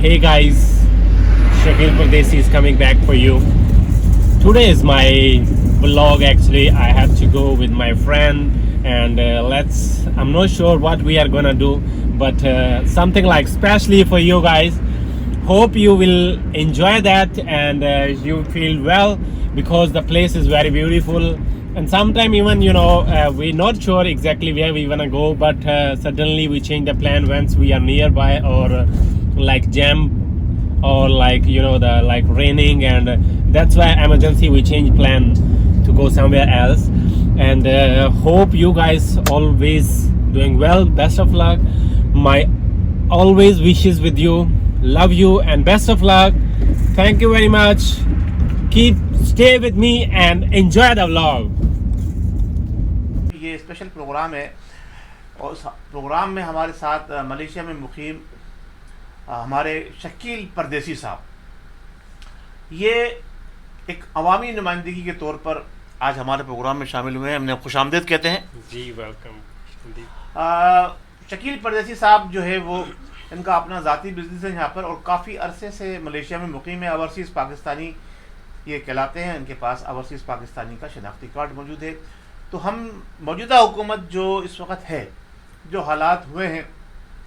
hey guys, Shakil Pardesi is coming back for you. Today is my vlog. Actually, I have to go with my friend and I'm not sure what we are gonna do, but something like specially for you guys. Hope you will enjoy that and you feel well, because the place is very beautiful. And sometime even we're not sure exactly where we wanna go, but suddenly we change the plan once we are nearby, or like jam, or like the like raining, and that's why emergency we change plan to go somewhere else. And hope you guys always doing well. Best of luck. My always wishes with you. Love you and best of luck. Thank you very much. Stay with me and enjoy the vlog. یہ special program ہے اور اس programme میں ہمارے ساتھ Malaysia میں مقیم ہمارے شکیل پردیسی صاحب، یہ ایک عوامی نمائندگی کے طور پر آج ہمارے پروگرام میں شامل ہوئے ہیں. ہم نے خوش آمدید کہتے ہیں. جی ویلکم. شکیل پردیسی صاحب جو ہے وہ ان کا اپنا ذاتی بزنس ہے یہاں پر، اور کافی عرصے سے ملیشیا میں مقیم ہے. اوورسیز پاکستانی یہ کہلاتے ہیں. ان کے پاس اوورسیز پاکستانی کا شناختی کارڈ موجود ہے. تو ہم موجودہ حکومت جو اس وقت ہے، جو حالات ہوئے ہیں،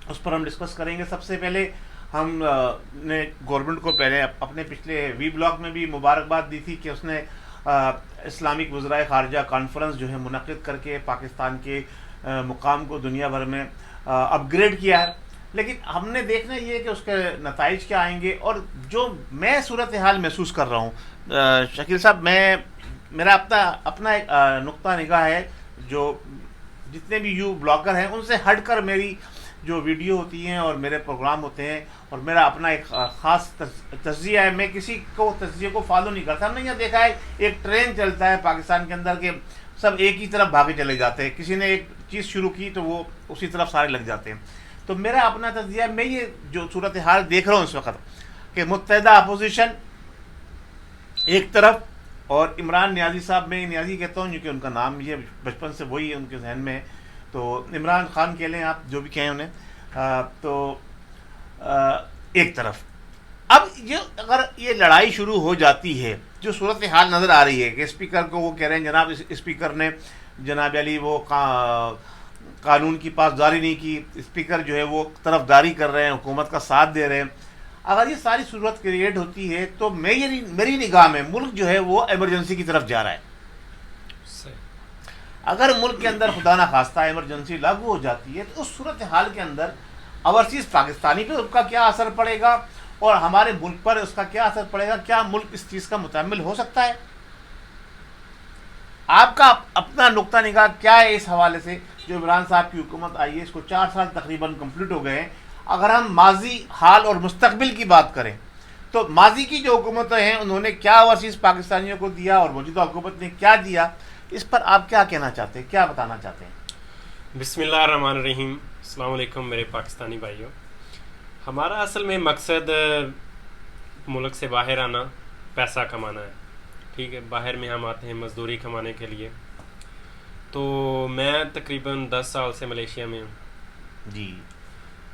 اس پر ہم ڈسکس کریں گے. سب سے پہلے ہم نے گورنمنٹ کو پہلے اپنے پچھلے وی بلاگ میں بھی مبارکباد دی تھی کہ اس نے اسلامک وزرائے خارجہ کانفرنس جو ہے منعقد کر کے پاکستان کے مقام کو دنیا بھر میں اپ گریڈ کیا ہے. لیکن ہم نے دیکھنا یہ ہے کہ اس کے نتائج کیا آئیں گے. اور جو میں صورتحال محسوس کر رہا ہوں شکیل صاحب، میرا اپنا ایک نقطہ نگاہ ہے. جو جتنے بھی یو بلاگر ہیں ان سے ہٹ کر میری جو ویڈیو ہوتی ہیں اور میرے پروگرام ہوتے ہیں، اور میرا اپنا ایک خاص تجزیہ ہے. میں کسی کو تجزیے کو فالو نہیں کرتا. ہم نے یہ دیکھا ہے ایک ٹرین چلتا ہے پاکستان کے اندر کہ سب ایک ہی طرف بھاگے چلے جاتے ہیں. کسی نے ایک چیز شروع کی تو وہ اسی طرف سارے لگ جاتے ہیں. تو میرا اپنا تجزیہ، میں یہ جو صورتحال دیکھ رہا ہوں اس وقت کہ متحدہ اپوزیشن ایک طرف، اور عمران نیازی صاحب، میں نیازی کہتا ہوں کیونکہ ان کا نام یہ بچپن سے وہی ان کے ذہن میں ہے، تو عمران خان کہہ لیں آپ جو بھی کہیں انہیں، تو ایک طرف. اب اگر یہ لڑائی شروع ہو جاتی ہے، جو صورتحال نظر آ رہی ہے کہ اسپیکر کو وہ کہہ رہے ہیں جناب اسپیکر نے جناب علی وہ قانون کی پاسداری نہیں کی، اسپیکر جو ہے وہ طرفداری کر رہے ہیں، حکومت کا ساتھ دے رہے ہیں. اگر یہ ساری صورت کریٹ ہوتی ہے تو میری نگاہ میں ملک جو ہے وہ ایمرجنسی کی طرف جا رہا ہے. اگر ملک کے اندر خدا نہ خواستہ ایمرجنسی لاگو ہو جاتی ہے تو اس صورتحال کے اندر اوورسیز پاکستانی پہ اس کا کیا اثر پڑے گا، اور ہمارے ملک پر اس کا کیا اثر پڑے گا. کیا ملک اس چیز کا متحمل ہو سکتا ہے؟ آپ کا اپنا نقطہ نگاہ کیا ہے اس حوالے سے؟ جو عمران صاحب کی حکومت آئی ہے، اس کو 4 سال تقریباً کمپلیٹ ہو گئے ہیں. اگر ہم ماضی، حال اور مستقبل کی بات کریں تو ماضی کی جو حکومتیں ہیں انہوں نے کیا اوورسیز پاکستانیوں کو دیا، اور موجودہ حکومت نے کیا دیا، اس پر آپ کیا کہنا چاہتے ہیں، کیا بتانا چاہتے ہیں؟ بسم اللہ الرحمن الرحیم. السلام علیکم میرے پاکستانی بھائیوں. ہمارا اصل میں مقصد ملک سے باہر آنا، پیسہ کمانا ہے. ٹھیک ہے، باہر میں ہم آتے ہیں مزدوری کمانے کے لیے. تو میں تقریباً 10 سال سے ملیشیا میں ہوں. جی.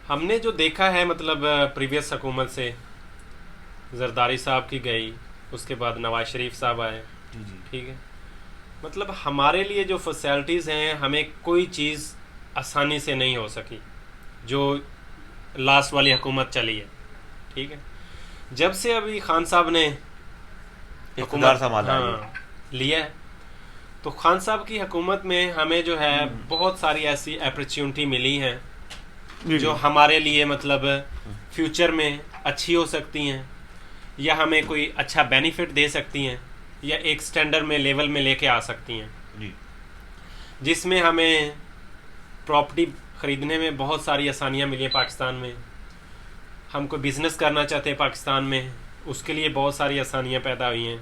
ہم نے جو دیکھا ہے، مطلب پریویس حکومت سے زرداری صاحب کی گئی، اس کے بعد نواز شریف صاحب آئے. جی. ٹھیک ہے، مطلب ہمارے لیے جو فیسلٹیز ہیں، ہمیں کوئی چیز آسانی سے نہیں ہو سکی جو لاسٹ والی حکومت چلی ہے. ٹھیک ہے، جب سے ابھی خان صاحب نے اقتدار سنبھالا لیا ہے، تو خان صاحب کی حکومت میں ہمیں جو ہے بہت ساری ایسی اپرچونٹی ملی ہیں جو ہمارے لیے مطلب فیوچر میں اچھی ہو سکتی ہیں، یا ہمیں کوئی اچھا بینیفٹ دے سکتی ہیں، یا ایک سٹینڈرڈ میں لیول میں لے کے آ سکتی ہیں. جی. جس میں ہمیں پراپرٹی خریدنے میں بہت ساری آسانیاں ملی ہیں پاکستان میں. ہم کوئی بزنس کرنا چاہتے ہیں پاکستان میں، اس کے لیے بہت ساری آسانیاں پیدا ہوئی ہیں.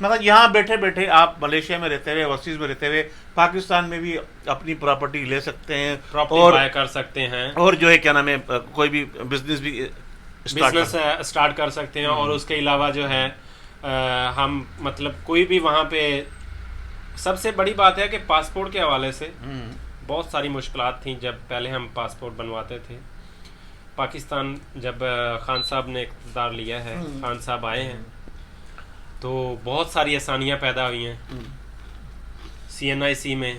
مطلب یہاں بیٹھے بیٹھے آپ ملیشیا میں رہتے ہوئے، اوورسیز میں رہتے ہوئے پاکستان میں بھی اپنی پراپرٹی لے سکتے ہیں، پراپرٹی بائی کر سکتے ہیں، اور جو ہے کیا نام ہے کوئی بھی بزنس بھی اسٹارٹ کر سکتے ہیں. اور اس کے علاوہ جو ہے ہم مطلب کوئی بھی وہاں پہ سب سے بڑی بات ہے کہ پاسپورٹ کے حوالے سے بہت ساری مشکلات تھیں جب پہلے ہم پاسپورٹ بنواتے تھے. پاکستان جب خان صاحب نے اقتدار لیا ہے, خان صاحب آئے ہیں, تو بہت ساری آسانیاں پیدا ہوئی ہیں CNIC میں,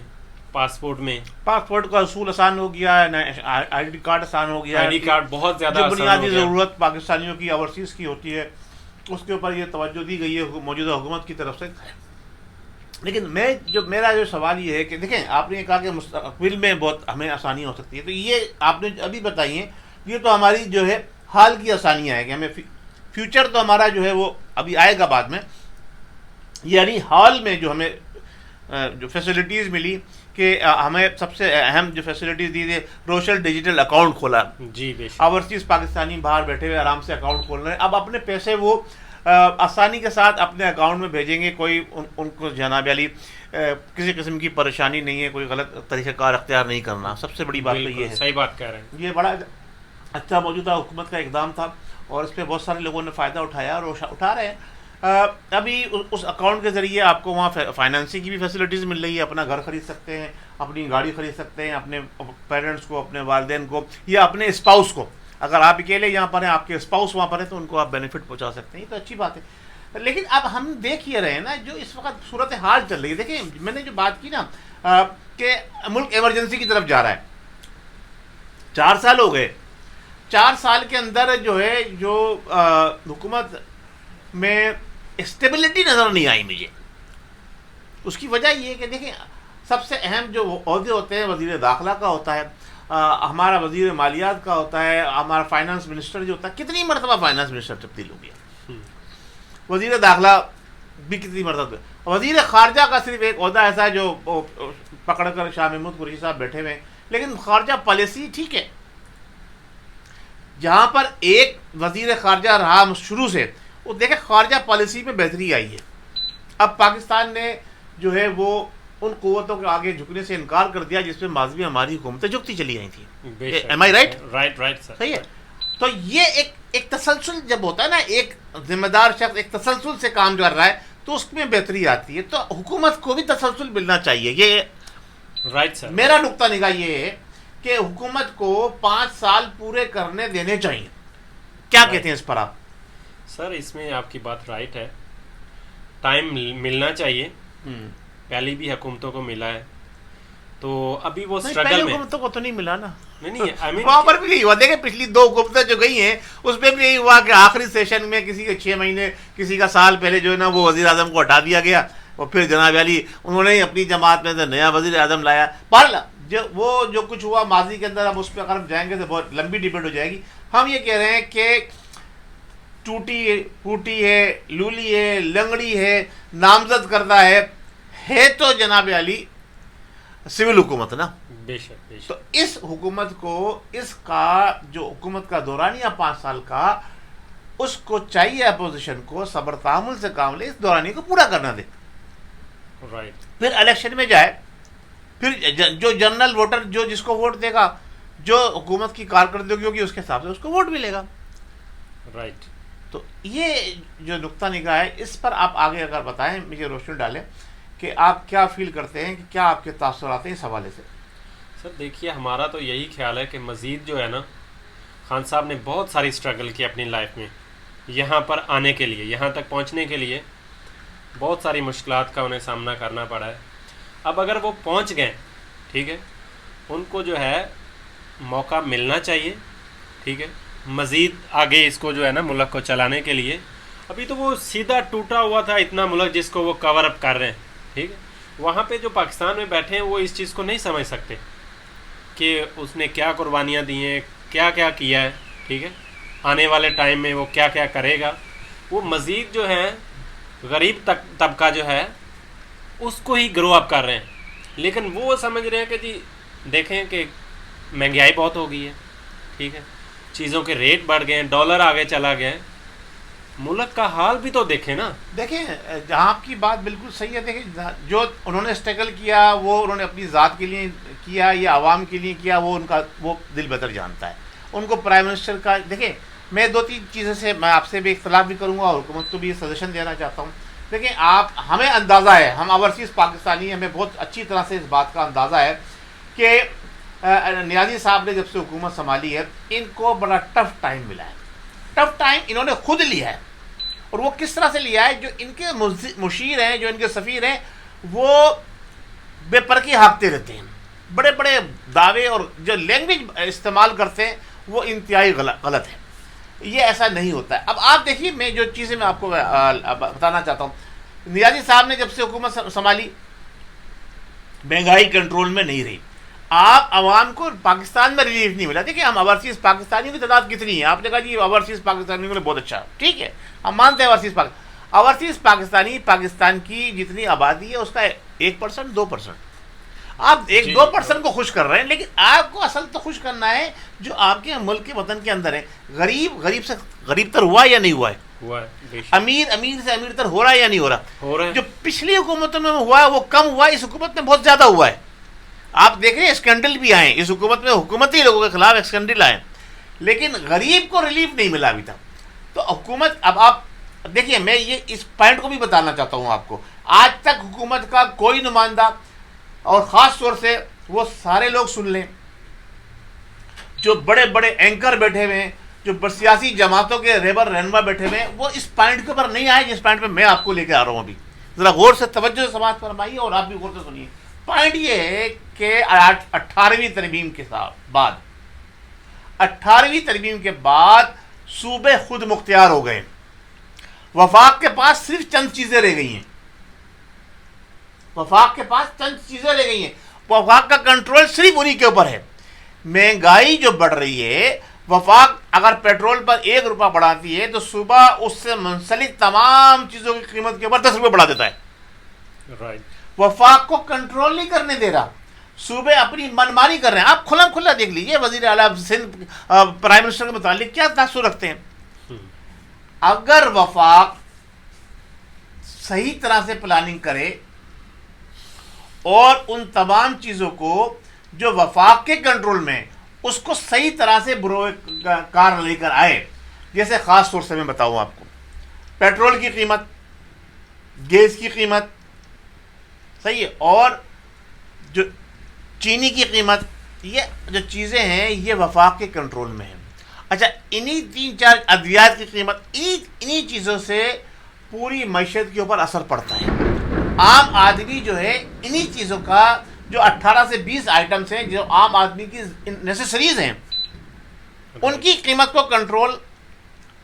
پاسپورٹ میں. پاسپورٹ کا اصول آسان ہو گیا ہے, آئی ڈی کارڈ آسان ہو گیا ہے. آئی ڈی کارڈ بہت زیادہ جو آسان ہو بنیادی گیا. ضرورت پاکستانیوں کی اوورسیز کی ہوتی ہے اس کے اوپر یہ توجہ دی گئی ہے موجودہ حکومت کی طرف سے. لیکن میرا جو سوال یہ ہے کہ دیکھیں, آپ نے یہ کہا کہ مستقبل میں بہت ہمیں آسانی ہو سکتی ہے, تو یہ آپ نے ابھی بتائی ہیں, یہ تو ہماری جو ہے حال کی آسانیاں ہیں کہ ہمیں فیوچر تو ہمارا جو ہے وہ ابھی آئے گا بعد میں. یعنی حال میں جو ہمیں جو فیسلٹیز ملی کہ ہمیں سب سے اہم جو فیسلٹیز دی تھی, روشن ڈیجیٹل اکاؤنٹ کھولا. جی بے شک. اوورسیز پاکستانی باہر بیٹھے ہوئے آرام سے اکاؤنٹ کھول رہے ہیں. اب اپنے پیسے وہ آسانی کے ساتھ اپنے اکاؤنٹ میں بھیجیں گے. کوئی ان کو جناب علی کسی قسم کی پریشانی نہیں ہے, کوئی غلط طریقہ کار اختیار نہیں کرنا. سب سے بڑی بات تو یہ ہے. صحیح بات کہہ رہے ہیں. یہ بڑا اچھا موجودہ حکومت کا اقدام تھا اور اس پہ بہت سارے لوگوں نے فائدہ اٹھایا اور اٹھا رہے ہیں. ابھی اس اکاؤنٹ کے ذریعے آپ کو وہاں فائنینسنگ کی بھی فیسلٹیز مل رہی ہے. اپنا گھر خرید سکتے ہیں, اپنی گاڑی خرید سکتے ہیں, اپنے پیرنٹس کو, اپنے والدین کو یا اپنے اسپاؤس کو. اگر آپ اکیلے یہاں پر ہیں, آپ کے اسپاؤس وہاں پر ہیں, تو ان کو آپ بینیفٹ پہنچا سکتے ہیں. یہ تو اچھی بات ہے. لیکن اب ہم دیکھ یہ رہے ہیں نا جو اس وقت صورت حال چل رہی ہے. دیکھیں, میں نے جو بات کی نا کہ ملک ایمرجنسی کی طرف جا رہا ہے. 4 سال ہو گئے. 4 سال کے اندر جو ہے جو حکومت میں اسٹیبلٹی نظر نہیں آئی مجھے. اس کی وجہ یہ ہے کہ دیکھیں, سب سے اہم جو عہدے ہوتے ہیں وزیر داخلہ کا ہوتا ہے, ہمارا وزیر مالیات کا ہوتا ہے, ہمارا فائنانس منسٹر جو ہوتا ہے. کتنی مرتبہ فائنانس منسٹر تبدیل ہو گیا, وزیر داخلہ بھی کتنی مرتبہ. وزیر خارجہ کا صرف ایک عہدہ ایسا ہے جو پکڑ کر شاہ محمود قریشی صاحب بیٹھے ہوئے ہیں. لیکن خارجہ پالیسی ٹھیک ہے. جہاں پر ایک وزیر خارجہ رہا شروع سے, وہ دیکھیں خارجہ پالیسی میں بہتری آئی ہے. اب پاکستان نے جو ہے وہ ان قوتوں کے آگے جھکنے سے انکار کر دیا جس میں ماضی میں ہماری حکومتیں جھکتی چلی آئی تھیں. ایم آئی رائٹ؟ Right sir. صحیح ہے. تو یہ ایک تسلسل جب ہوتا ہے نا, ایک ذمہ دار شخص ایک تسلسل سے کام کر رہا ہے تو اس میں بہتری آتی ہے. تو حکومت کو بھی تسلسل ملنا چاہیے. یہ رائٹ سر. میرا نقطہ نگاہ یہ ہے کہ حکومت کو 5 سال پورے کرنے دینے چاہیے. کیا کہتے ہیں اس پر آپ؟ سر اس میں آپ کی بات رائٹ ہے. ٹائم ملنا چاہیے. پہلی بھی حکومتوں کو ملا ہے, تو ابھی وہ اسٹرگل میں. حکومتوں کو تو نہیں ملا نا. نہیں, وہاں پر بھی یہی ہوا. دیکھیں پچھلی 2 حکومتیں جو گئی ہیں اس میں بھی یہی ہوا کہ آخری سیشن میں کسی کے 6 مہینے کسی کا سال پہلے جو ہے نا وہ وزیر اعظم کو ہٹا دیا گیا, اور پھر جناب علی انہوں نے اپنی جماعت میں سے نیا وزیر اعظم لایا. پر جو کچھ ہوا ماضی کے اندر, اب اس پہ اگر ہم جائیں گے تو بہت لمبی ڈیبیٹ ہو جائے گی. ہم یہ کہہ رہے ہیں کہ ٹوٹی پھوٹی ہے, لولی ہے, لنگڑی ہے, نامزد کردہ ہے تو جناب علی سول حکومت نا. بے شک. تو اس حکومت کو, اس کا جو حکومت کا دورانیہ 5 سال کا, اس کو چاہیے اپوزیشن کو صبر تحمل سے کام لے, اس دورانیہ کو پورا کرنا دے. رائٹ. پھر الیکشن میں جائے, پھر جو جنرل ووٹر جو جس کو ووٹ دے گا, جو حکومت کی کارکردگی ہوگی اس کے حساب سے اس کو ووٹ ملے گا. رائٹ. تو یہ جو نقطہ نگاہ ہے اس پر آپ آگے اگر بتائیں, مجھے روشنی ڈالیں کہ آپ کیا فیل کرتے ہیں, کہ کیا آپ کے تاثرات ہیں اس حوالے سے. سر دیکھیے, ہمارا تو یہی خیال ہے کہ مزید جو ہے نا, خان صاحب نے بہت ساری اسٹرگل کی اپنی لائف میں, یہاں پر آنے کے لیے, یہاں تک پہنچنے کے لیے بہت ساری مشکلات کا انہیں سامنا کرنا پڑا ہے. اب اگر وہ پہنچ گئے, ٹھیک ہے, ان کو جو ہے موقع ملنا چاہیے. ٹھیک ہے, مزید آگے اس کو جو ہے نا ملک کو چلانے کے لیے. ابھی تو وہ سیدھا ٹوٹا ہوا تھا اتنا ملک جس کو وہ کور اپ کر رہے ہیں. ٹھیک ہے, وہاں پہ جو پاکستان میں بیٹھے ہیں وہ اس چیز کو نہیں سمجھ سکتے کہ اس نے کیا قربانیاں دی ہیں, کیا کیا کیا ہے. ٹھیک ہے, آنے والے ٹائم میں وہ کیا کیا کرے گا. وہ مزید جو ہے غریب طبقہ جو ہے اس کو ہی گرو اپ کر رہے ہیں. لیکن وہ سمجھ رہے ہیں کہ جی دیکھیں کہ مہنگائی بہت ہو گئی ہے. ٹھیک ہے, چیزوں کے ریٹ بڑھ گئے ہیں, ڈالر آگے چلا گیا ہے. ملک کا حال بھی تو دیکھیں نا. دیکھیں, جہاں آپ کی بات بالکل صحیح ہے. دیکھیں جو انہوں نے اسٹرگل کیا وہ انہوں نے اپنی ذات کے لیے کیا یا عوام کے لیے کیا, وہ ان کا وہ دل بہتر جانتا ہے. ان کو پرائم منسٹر کا, دیکھیں میں 2-3 چیزوں سے میں آپ سے بھی اختلاف بھی کروں گا اور حکومت کو بھی یہ سجیشن دینا چاہتا ہوں دیکھیں آپ ہمیں اندازہ ہے, ہم اوورسیز پاکستانی, ہمیں بہت اچھی طرح سے اس بات کا اندازہ ہے کہ نیازی صاحب نے جب سے حکومت سنبھالی ہے ان کو بڑا ٹف ٹائم ملا ہے. ٹف ٹائم انہوں نے خود لیا ہے, اور وہ کس طرح سے لیا ہے, جو ان کے مشیر ہیں, جو ان کے سفیر ہیں, وہ بے پرکی ہانکتے رہتے ہیں, بڑے بڑے دعوے, اور جو لینگویج استعمال کرتے ہیں وہ انتہائی غلط ہے. یہ ایسا نہیں ہوتا ہے. اب آپ دیکھیے, میں جو چیزیں میں آپ کو بتانا چاہتا ہوں, نیازی صاحب نے جب سے حکومت سنبھالی مہنگائی کنٹرول میں نہیں رہی, آپ عوام کو پاکستان میں ریلیف نہیں ملا. دیکھیں ہم اوورسیز پاکستانیوں کی تعداد کتنی ہے, آپ نے کہا جی اوورسیز پاکستانیوں کے لیے بہت اچھا, ٹھیک ہے, ہم مانتے ہیں اوورسیز پاکستانی, پاکستان کی جتنی آبادی ہے اس کا 1% 2%, آپ 1-2% کو خوش کر رہے ہیں, لیکن آپ کو اصل تو خوش کرنا ہے جو آپ کے ملک کے وطن کے اندر ہے. غریب سے غریب تر ہوا یا نہیں ہوا ہے, امیر سے امیر تر ہو رہا ہے یا نہیں ہو رہا, جو پچھلی حکومتوں میں ہوا ہے وہ کم ہوا ہے, اس حکومت میں بہت زیادہ ہوا ہے. آپ دیکھ رہے ہیں اسکینڈل بھی آئے اس حکومت میں, حکومتی لوگوں کے خلاف اسکینڈل آئے, لیکن غریب کو ریلیف نہیں ملا ابھی تک. تو حکومت, اب آپ دیکھیے, میں یہ اس پوائنٹ کو بھی بتانا چاہتا ہوں آپ کو, آج تک حکومت کا کوئی نمائندہ, اور خاص طور سے وہ سارے لوگ سن لیں جو بڑے بڑے اینکر بیٹھے ہوئے ہیں, جو سیاسی جماعتوں کے رہنما بیٹھے ہوئے ہیں, وہ اس پوائنٹ کے اوپر نہیں آئے جس پوائنٹ پہ میں آپ کو لے کے آ رہا ہوں. ابھی ذرا غور سے توجہ سے سماعت فرمائیے, اور آپ بھی غور سے سنیے. پوائنٹ یہ ہے کہ 18ویں ترمیم کے بعد 18ویں ترمیم کے بعد صوبے خود مختار ہو گئے. وفاق کے پاس صرف چند چیزیں رہ گئی ہیں, وفاق کے پاس چند چیزیں رہ گئی ہیں, وفاق کا کنٹرول صرف انہی کے اوپر ہے. مہنگائی جو بڑھ رہی ہے, وفاق اگر پیٹرول پر 1 روپیہ بڑھاتی ہے تو صبح اس سے منسلک تمام چیزوں کی قیمت کے اوپر 10 روپے بڑھا دیتا ہے. وفاق کو کنٹرول نہیں کرنے دے رہا, صوبے اپنی منمانی کر رہے ہیں. آپ کھلا دیکھ لیجیے وزیر اعلیٰ سندھ پرائم منسٹر کے متعلق کیا تاثر رکھتے ہیں. اگر وفاق صحیح طرح سے پلاننگ کرے اور ان تمام چیزوں کو جو وفاق کے کنٹرول میں اس کو صحیح طرح سے کار لے کر آئے, جیسے خاص طور سے میں بتاؤں آپ کو, پیٹرول کی قیمت, گیس کی قیمت, صحیح ہے, اور جو چینی کی قیمت, یہ جو چیزیں ہیں یہ وفاق کے کنٹرول میں ہیں. اچھا, انہی 3-4 ادویات کی قیمت, انہی چیزوں سے پوری معیشت کے اوپر اثر پڑتا ہے. عام آدمی جو ہے انہی چیزوں کا, جو 18 سے 20 آئٹمس ہیں جو عام آدمی کی نیسیسریز ہیں, ان کی قیمت کو کنٹرول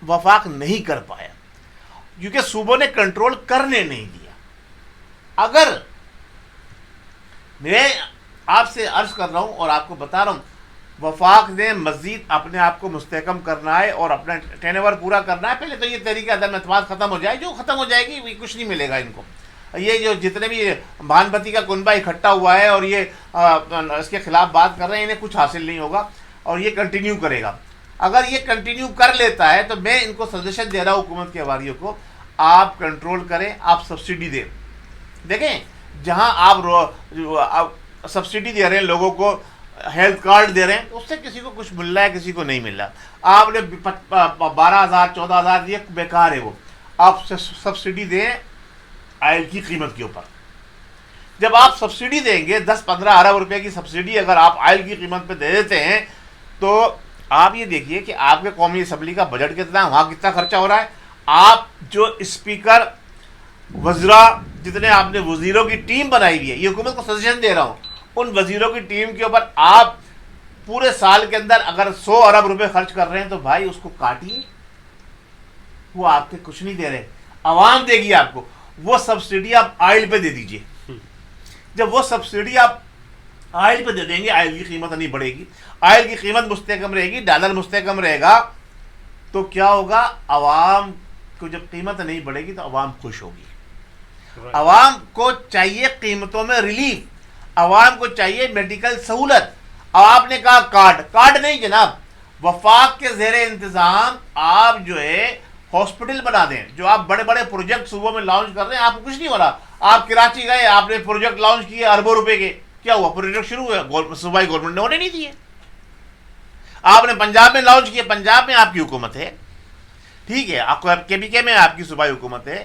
وفاق نہیں کر پایا, کیونکہ صوبوں نے کنٹرول کرنے نہیں دیا. اگر میں آپ سے عرض کر رہا ہوں اور آپ کو بتا رہا ہوں, وفاق نے مزید اپنے آپ کو مستحکم کرنا ہے اور اپنا ٹرن اوور پورا کرنا ہے. پہلے تو یہ تحریک عدم اعتماد ختم ہو جائے, جو ختم ہو جائے گی کچھ نہیں ملے گا ان کو. یہ جو جتنے بھی بھان بتی کا کنبہ اکٹھا ہوا ہے اور یہ اس کے خلاف بات کر رہے ہیں, انہیں کچھ حاصل نہیں ہوگا, اور یہ کنٹینیو کرے گا. اگر یہ کنٹینیو کر لیتا ہے تو میں ان کو سجیشن دے رہا ہوں حکومت کے اواریوں کو, آپ کنٹرول کریں, آپ سبسڈی دیں. دیکھیں جہاں آپ سبسڈی دے رہے ہیں لوگوں کو, ہیلتھ کارڈ دے رہے ہیں, اس سے کسی کو کچھ مل رہا ہے, کسی کو نہیں مل رہا. آپ نے 12,000 14,000 دیے, بیکار ہے وہ. آپ سبسڈی دیں آئل کی قیمت کے اوپر. جب آپ سبسڈی دیں گے 10-15 ارب روپے کی سبسڈی اگر آپ آئل کی قیمت پہ دے دیتے ہیں, تو آپ یہ دیکھیے کہ آپ کے قومی اسمبلی کا بجٹ کتنا ہے, وہاں کتنا خرچہ ہو رہا ہے. آپ جو اسپیکر, وزراء, جتنے آپ نے وزیروں کی ٹیم بنائی ہوئی ہے, یہ حکومت کو سجیشن دے رہا ہوں, ان وزیروں کی ٹیم کے اوپر آپ پورے سال کے اندر اگر 100 ارب روپے خرچ کر رہے ہیں تو بھائی اس کو کاٹیے. وہ آپ کے کچھ نہیں دے رہے, عوام دے گی آپ کو. وہ سبسڈی آپ آئل پہ دے دیجئے. جب وہ سبسڈی آپ آئل پہ دے دیں گے, آئل کی قیمت نہیں بڑھے گی, آئل کی قیمت مستحکم رہے گی, ڈالر مستحکم رہے گا, تو کیا ہوگا, عوام کو جب قیمت نہیں بڑھے گی تو عوام خوش ہوگی. عوام کو چاہیے قیمتوں میں ریلیف, عوام کو چاہیے میڈیکل سہولت. آپ نے کہا کارڈ نہیں جناب, وفاق کے زیر انتظام آپ جو ہے ہاسپٹل بنا دیں. جو آپ بڑے بڑے پروجیکٹ صوبوں میں لانچ کر رہے ہیں, آپ کو کچھ نہیں ہو رہا. آپ کراچی گئے, آپ نے پروجیکٹ لانچ کیے اربوں روپے کے, کیا ہوا, پروجیکٹ شروع ہوئے, صوبائی گورنمنٹ نے ہونے نہیں دیے. آپ نے پنجاب میں لانچ کیے, پنجاب میں آپ کی حکومت ہے, ٹھیک ہے, آپ کو کے پی کے میں آپ کی صوبائی حکومت ہے,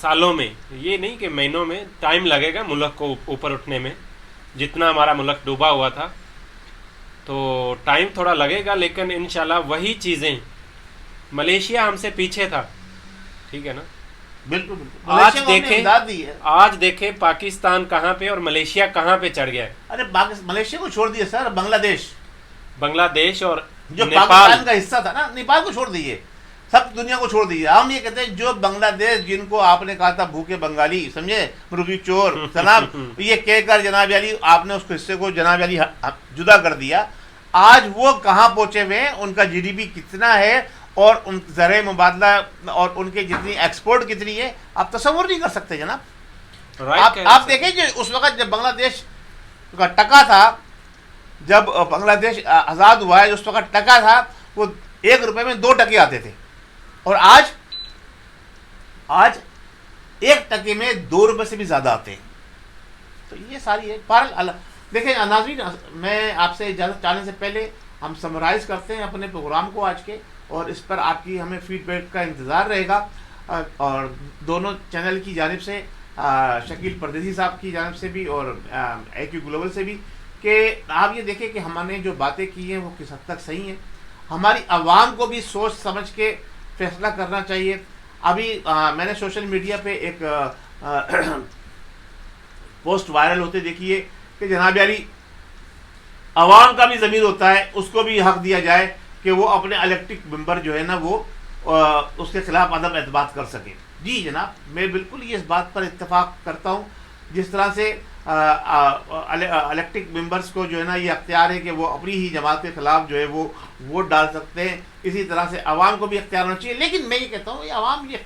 سالوں میں, یہ نہیں کہ مہینوں میں, ٹائم لگے گا ملک کو اوپر اٹھنے میں. جتنا ہمارا ملک ڈوبا ہوا تھا تو ٹائم تھوڑا لگے گا, لیکن انشاءاللہ وہی چیزیں. ملیشیا ہم سے پیچھے تھا, ٹھیک ہے نا. بالکل بالکل. آج دیکھیں پاکستان کہاں پہ اور ملیشیا کہاں پہ چڑھ گیا ہے. ارے ملیشیا کو چھوڑ دیے سر, بنگلہ دیش اور جو پاکستان کا حصہ تھا نا, نیپال کو چھوڑ دیے, سب دنیا کو چھوڑ دیے. ہم یہ کہتے ہیں جو بنگلہ دیش, جن کو آپ نے کہا تھا بھوکے بنگالی, سمجھے, مرغی چور جناب, یہ کہہ کر جناب علی آپ نے اس حصے کو جناب علی جدا کر دیا. آج وہ کہاں پہنچے ہوئے ہیں, ان کا جی ڈی پی کتنا ہے, اور ان زرعی مبادلہ اور ان کے جتنی ایکسپورٹ کتنی ہے, آپ تصور نہیں کر سکتے جناب. آپ دیکھیں کہ اس وقت جب بنگلہ دیش کا ٹکا تھا, جب بنگلہ دیش آزاد ہوا ہے, اس وقت ٹکا تھا وہ 1 روپے میں 2 ٹکے آتے تھے, اور آج 1 ٹکے میں 2 روپے سے بھی زیادہ آتے ہیں. تو یہ ساری ہے. دیکھیں ناظرین, میں آپ سے اجازت چاہنے سے پہلے ہم سمرائز کرتے ہیں اپنے پروگرام کو آج کے, اور اس پر آپ کی ہمیں فیڈ بیک کا انتظار رہے گا. اور دونوں چینل کی جانب سے, شکیل پردیسی صاحب کی جانب سے بھی اور اے کیو گلوبل سے بھی, کہ آپ یہ دیکھیں کہ ہم نے جو باتیں کی ہیں وہ کس حد تک صحیح ہیں. ہماری عوام کو بھی سوچ سمجھ کے فیصلہ کرنا چاہیے. ابھی میں نے سوشل میڈیا پہ ایک پوسٹ وائرل ہوتے دیکھیے کہ جناب علی عوام کا بھی ضمیر ہوتا ہے, اس کو بھی حق دیا جائے کہ وہ اپنے الیکٹرک ممبر جو ہے نا وہ اس کے خلاف عدم اعتماد کر سکے. جی جناب, میں بالکل یہ اس بات پر اتفاق کرتا ہوں. جس طرح سے الیکٹرک ممبرس کو جو ہے نا یہ اختیار ہے کہ وہ اپنی ہی جماعت کے خلاف جو ہے وہ ووٹ ڈال سکتے ہیں, اسی طرح سے عوام کو بھی اختیار ہونا چاہیے. لیکن میں یہ کہتا ہوں یہ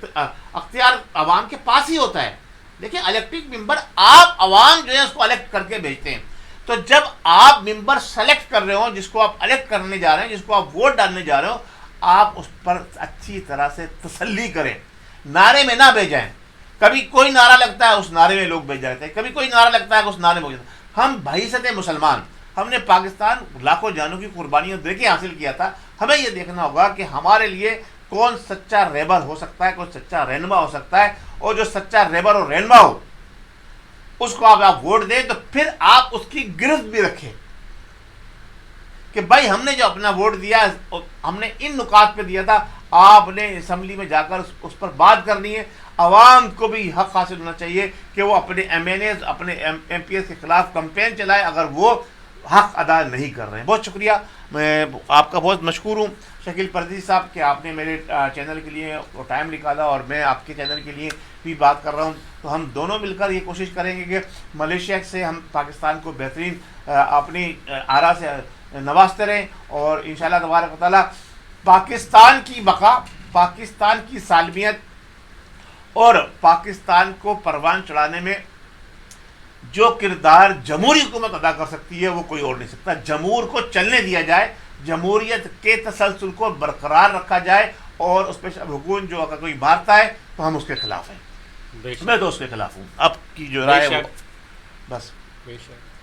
اختیار عوام کے پاس ہی ہوتا ہے. دیکھیں الیکٹرک ممبر آپ عوام جو ہے اس کو الیکٹ کر کے بھیجتے ہیں, تو جب آپ ممبر سلیکٹ کر رہے ہو, جس کو آپ الیکٹ کرنے جا رہے ہیں, جس کو آپ ووٹ ڈالنے جا رہے ہو, آپ اس پر اچھی طرح سے تسلی کریں, نعرے میں نہ بھیجیں. کبھی کوئی نعرہ لگتا ہے اس نعرے میں لوگ بھیج جاتے ہیں, کبھی کوئی نعرہ لگتا ہے اس نعرے میں. ہم بھائی سے مسلمان, ہم نے پاکستان لاکھوں جانوں کی قربانیوں دے کے حاصل کیا تھا. ہمیں یہ دیکھنا ہوگا کہ ہمارے لیے کون سچا رہبر ہو سکتا ہے, کون سچا رہنما ہو سکتا ہے, اور جو سچا رہبر اور رہنما ہو اس کو آپ ووٹ دیں, تو پھر آپ اس کی گرفت بھی رکھیں کہ بھائی ہم نے جو اپنا ووٹ دیا ہم نے ان نکات پہ دیا تھا, آپ نے اسمبلی میں جا کر اس پر بات کرنی ہے. عوام کو بھی حق حاصل ہونا چاہیے کہ وہ اپنے ایم این ایز, اپنے ایم پی ایس کے خلاف کمپین چلائے اگر وہ حق ادا نہیں کر رہے ہیں. بہت شکریہ, میں آپ کا بہت مشکور ہوں شکیل پردیسی صاحب کہ آپ نے میرے چینل کے لیے ٹائم نکالا, اور میں آپ کے چینل کے لیے بھی بات کر رہا ہوں. تو ہم دونوں مل کر یہ کوشش کریں گے کہ ملیشیا سے ہم پاکستان کو بہترین اپنی آرا سے نوازتے رہیں, اور انشاءاللہ تبارک و تعالیٰ پاکستان کی بقا, پاکستان کی سالمیت اور پاکستان کو پروان چڑھانے میں جو کردار جمہوری حکومت ادا کر سکتی ہے وہ کوئی اور نہیں سکتا. جمہور کو چلنے دیا جائے, جمہوریت کے تسلسل کو برقرار رکھا جائے, اور اس پہ حکومت جو اگر کوئی مارتا ہے تو ہم اس کے خلاف ہیں. میں تو اس کے خلاف ہوں. اب کی جو رائے ہے بس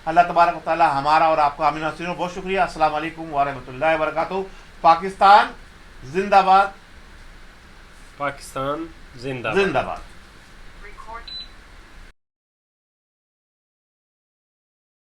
اللہ تبارک و تعالیٰ ہمارا اور آپ کا آمین ناصرین. بہت شکریہ. السلام علیکم ورحمۃ اللہ وبرکاتہ. پاکستان زندہ باد, پاکستان زندہ زندہ باد.